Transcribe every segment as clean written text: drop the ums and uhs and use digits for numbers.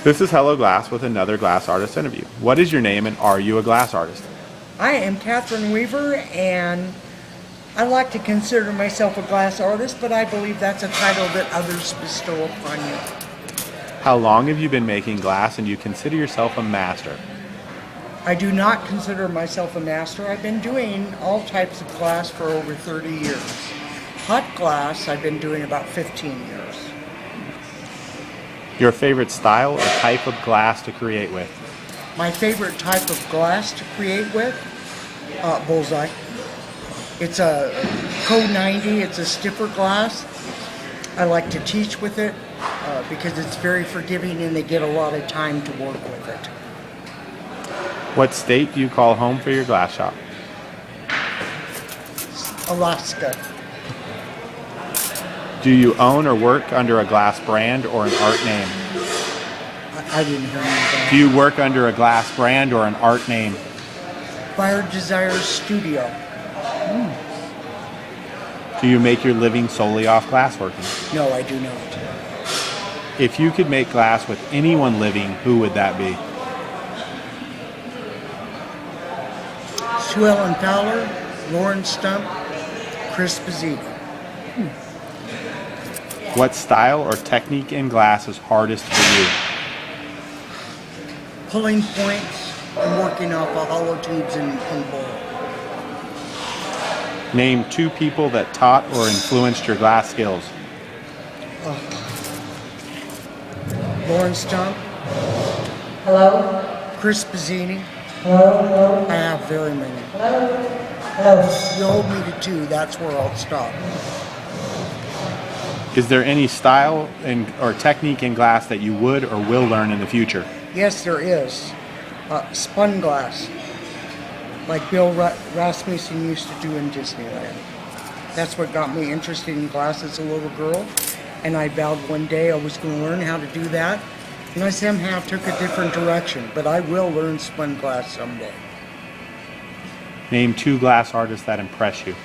This is Hello Glass with another glass artist interview. What is your name and are you a glass artist? I am Catherine Weaver, and I like to consider myself a glass artist, but I believe that's a title that others bestow upon you. How long have you been making glass and do you consider yourself a master? I do not consider myself a master. I've been doing all types of glass for over 30 years. Hot glass I've been doing about 15 years. Your favorite style or type of glass to create with? My favorite type of glass to create with, Bullseye. It's a Code 90, it's a stiffer glass. I like to teach with it because it's very forgiving and they get a lot of time to work with it. What state do you call home for your glass shop? Alaska. Do you own or work under a glass brand or an art name? I didn't hear anything. Do you work under a glass brand or an art name? Fire Desires Studio. Do you make your living solely off glassworking? No, I do not. If you could make glass with anyone living, who would that be? Sue Ellen Fowler, Lauren Stump, Chris Pizzini. What style or technique in glass is hardest for you? Pulling points and working off of hollow tubes and bowl. Name two people that taught or influenced your glass skills. Lauren Stump, Hello? Chris Pizzini. Hello? I have very many. Hello? You hold me to two, that's where I'll stop. Is there any style or technique in glass that you would or will learn in the future? Yes, there is. Spun glass, like Bill Rasmussen used to do in Disneyland. That's what got me interested in glass as a little girl. And I vowed one day I was going to learn how to do that. And I somehow took a different direction, but I will learn spun glass someday. Name two glass artists that impress you.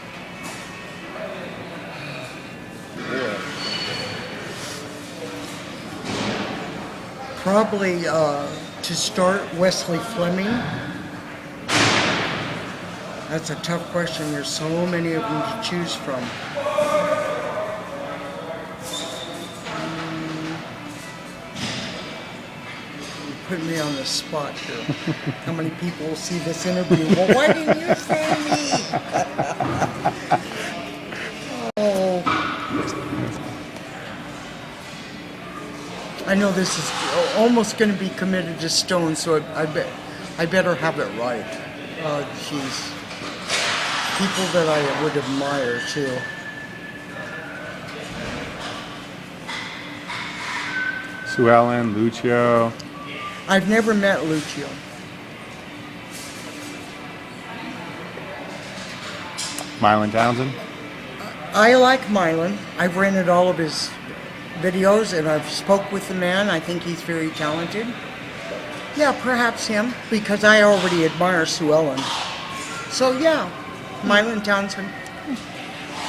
Probably to start, Wesley Fleming. That's a tough question. There's so many of them to choose from. You put me on the spot here. How many people will see this interview? Well, why didn't you say me? Oh. I know this is almost going to be committed to stone, so I better have it right. Oh, jeez. People that I would admire, too. Sue Ellen, Lucio. I've never met Lucio. Mylan Townsend. I like Mylan. I've rented all of his videos and I've spoke with the man. I think he's very talented. Yeah, perhaps him, because I already admire Sue Ellen. So yeah, Mylan Townsend.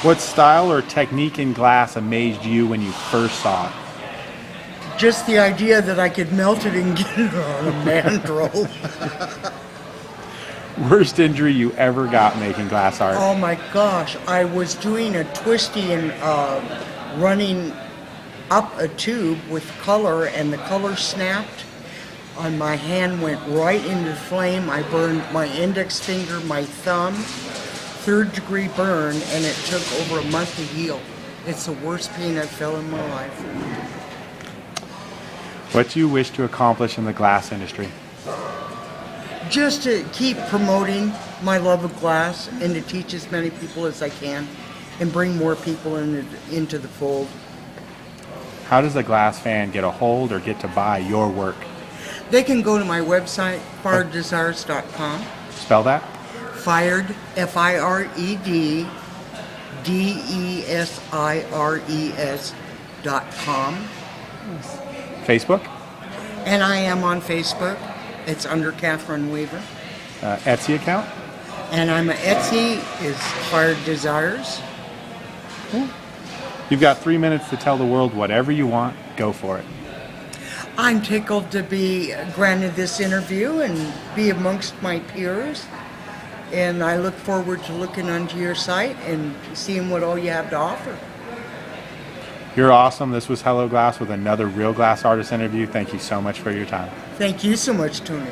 What style or technique in glass amazed you when you first saw it? Just the idea that I could melt it and get it on a mandrel. Worst injury you ever got making glass art? Oh my gosh, I was doing a twisty and running up a tube with color, and the color snapped and my hand went right into the flame. I burned my index finger, my thumb, 3rd-degree burn, and it took over a month to heal. It's the worst pain I've felt in my life. What do you wish to accomplish in the glass industry? Just to keep promoting my love of glass and to teach as many people as I can and bring more people into the fold. How does a glass fan get a hold or get to buy your work? They can go to my website, fireddesires.com. Spell that? Fired, F-I-R-E-D, D-E-S-I-R-E-S.com. Facebook? And I am on Facebook. It's under Catherine Weaver. Etsy account? And I'm Etsy is Fired Desires. You've got 3 minutes to tell the world whatever you want. Go for it. I'm tickled to be granted this interview and be amongst my peers. And I look forward to looking onto your site and seeing what all you have to offer. You're awesome. This was Hello Glass with another Real Glass Artist interview. Thank you so much for your time. Thank you so much, Tony.